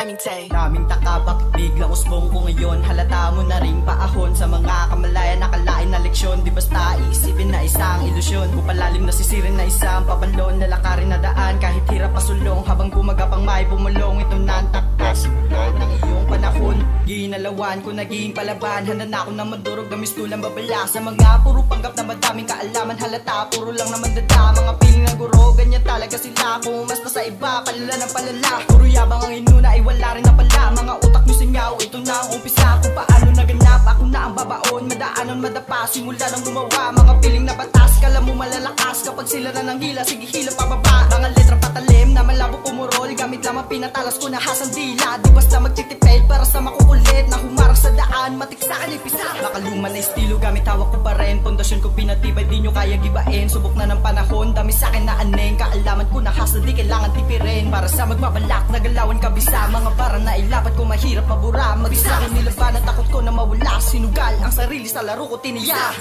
Daming taka, bakit biglang usbong ko ngayon? Halata mo na ring paahon sa mga kamalayan. Nakalain na leksyon, di basta iisipin na isang ilusyon. Kupalalim na sisirin na isang pabalon. Lalakarin na daan kahit hirap pasulong. Habang gumagapang may bumulong, ito na ang taktas ng iyong panahon. Ginalawan ko naging palaban. Handa na ako na madurog na mistulang babala. Sa mga puro panggap na madaming kaalaman. Halata, puro lang naman dada. Mga piling na guro, ganyan talaga sila. Kung mas sa iba, palala ng palala. Puro yabang ang inuna ay wala rin na pala. Mga utak nyo sinyaw, ito na ang umpisa. Kung paano naganap, ako na ang babaon. Madaanon, madapa, simula ng gumawa. Mga piling na batas, kala mo malalakas. Kapag sila na nang hila, sige hila pababa. Mga letra patalim na malabo pumurol. Gamit lamang pinatalas ko na hasang dila. Di basta magtitipid para sa makukulit. Na humarang sa daan, matiksakan ipisa. Makaluma na estilo, gamit hawak ko pa rin. Pundasyon ko pinatibay, di nyo kaya gibain. Subok na ng panahon, dami sa'kin na aneng. Kaalaman ko na hasa, di kailangan tipirin. Para sa magbabalak, nagalawan kabisa. Mga para na ilapat ko mahirap mabura. Magbisa ko nilaban at takot ko na mawala. Sinugal ang sarili sa laro ko tiniya.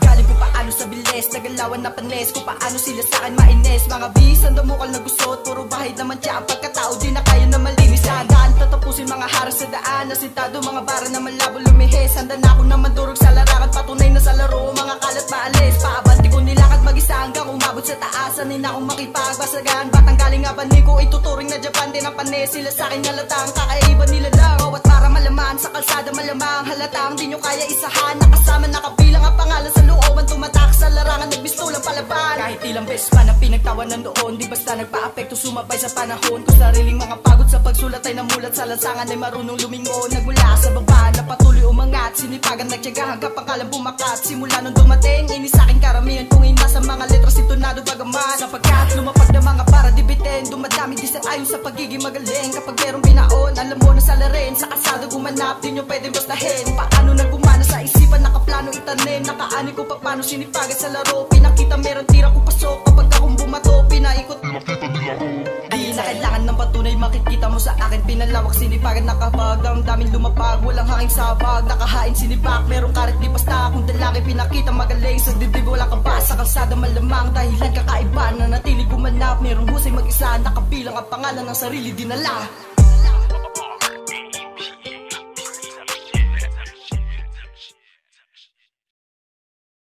Galing ko paano sa bilis, nagalawan na panes. Kung paano sila sa'kin maines. Mga bis, ang damukal na gusot. Puro bahid naman siya, pagkatao di na kaya na malinis. Sandaan, tatapusin mga harang sa daan. Nasintado mga bara na malabo lumihis. Handa na ako na mandurog sa larangan. Patunay na sa laro, mga kalat maalis. Paabanti ko nilakad mag-isa hanggang umabot sa taas. Sanin na akong makipagbasagan. Batang galing nga bani ko, ituturing na Japan din ang panes. Sila sa'kin halatang kakaiba nila lang. Bawat para malaman, sa kalsada malamang. Halatang di nyo kaya isahan. Nakasama nakabilang ang pangalan sa looban. Tumatak sa larangan, nagbistulang palaban. Kahit ilang beses pa na pinagtawanan doon. Di basta nagpa-apekto, sumabay sa panahon. Kung sariling mga pagod sa pagsulat ay namulat. Sa lansangan ay marunong lumingon. Nagmula sa baba na patuloy umangat. Sinipagan nagtyaga hanggang pangkalang bumakat. Simula nung dumating, ini sa'kin karamihan. Kung ina sa mga letras itonado bagaman. Sapagkat lumapag na mga para dibitin. Dumadami di sa ayon sa pagiging magaling. Kapag merong binaon, alam mo na salarin. Sa kasado gumanap, di nyo pwedeng bastahin. Paano nagumana sa isipan, nakaplano itanim. Nakaani ko pa paano sinipagan sa laro. Pinakita meron tira ko pasok. Kapag akong bumato, pinaikot pinakita nilaro. Di na kailangan ng patunay, makikita mo sa akin. Pinalawak sinipagan, nakabag. Damdamin lumapag, walang hanging sabag. Nakahain sinibak, merong karit di basta. Kung dalaki pinakita magaling, sa dibdib wala ka ba. Sa kalsada malamang, dahilan kakaiba. Na natili gumanap, merong husay mag-isa. Nakabilang ang pangalan ng sarili dinala.